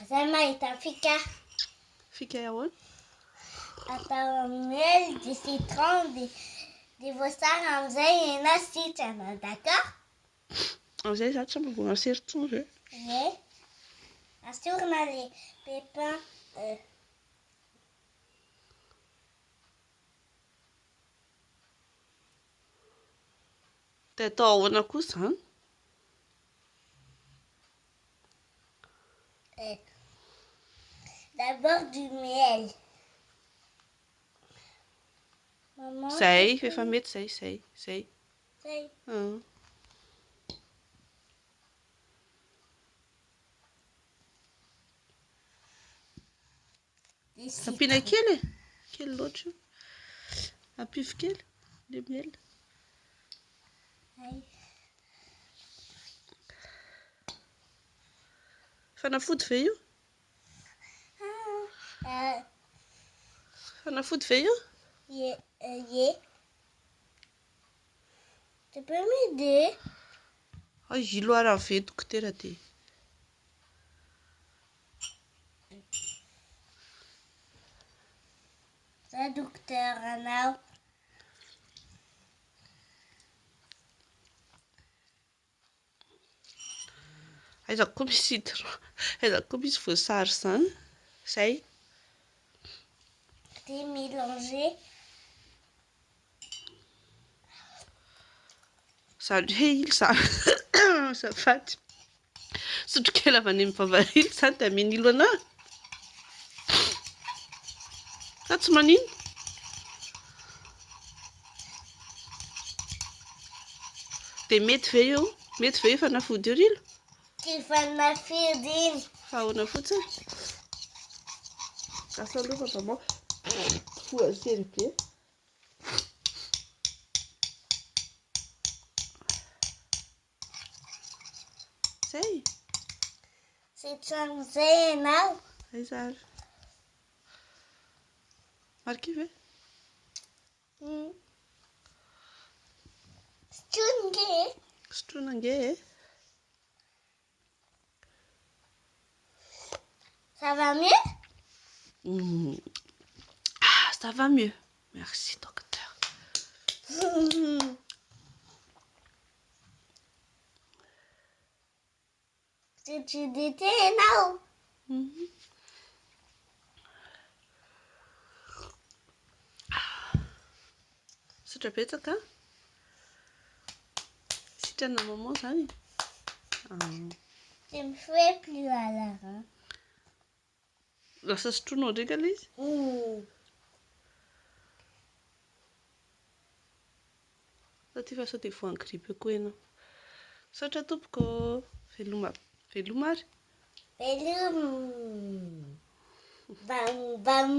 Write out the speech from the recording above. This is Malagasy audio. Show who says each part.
Speaker 1: Zay mahita fika.
Speaker 2: Fika ahoana?
Speaker 1: Atao amin'ny elo, dia citron, dia voasary amin'izay hena sitrana, d'accord?
Speaker 2: Amin'izay za tsy mba masery tsony ve?
Speaker 1: Ie. Asorina les pépins.
Speaker 2: Dia atao ahoana koa izany?
Speaker 1: D'abord du miel. Maman.
Speaker 2: Zay, efa mety zay.
Speaker 1: Zay.
Speaker 2: Ampiana kely e? Kely loatra io. Ampify kely le miel. Fanafody ve io? Fanafody ve io?
Speaker 1: Ie. Tu peux m'aider?
Speaker 2: Io loharany ve dokotera dia?
Speaker 1: Ça, docteur anao.
Speaker 2: Aizako koa misy citron. Aizako koa misy voasary izany. Zay.
Speaker 1: Dia mélanger.
Speaker 2: Izany hoe ilo izany. Azafady. Sotro kely avy any amin'ny vava-ilo izany dia amena ilo anahy. Sa tsy manino? Dia mety ve io? Mety ve io fanafody io rilo?
Speaker 1: Tsy fanafody iny.
Speaker 2: Fa ahoana fotsiny? Asa aloha fa moa voasery be. Zay.
Speaker 1: Citron zay ianao.
Speaker 2: Aiza ary? Marikivy e? Sotroina ange e?
Speaker 1: Ça va mieux?
Speaker 2: Ça va mieux. Merci, docteur.
Speaker 1: C'est du thé ianao.
Speaker 2: Sotra betsaka. Sitrana maman izany.
Speaker 1: Tu me fais plus alors.
Speaker 2: Lasa sotroinao ndraika ilay izy? Satria fa sao dia voan'ny grippe koa ianao. Saotra tompoko. Veloma ary.
Speaker 1: Velom. Bam bam.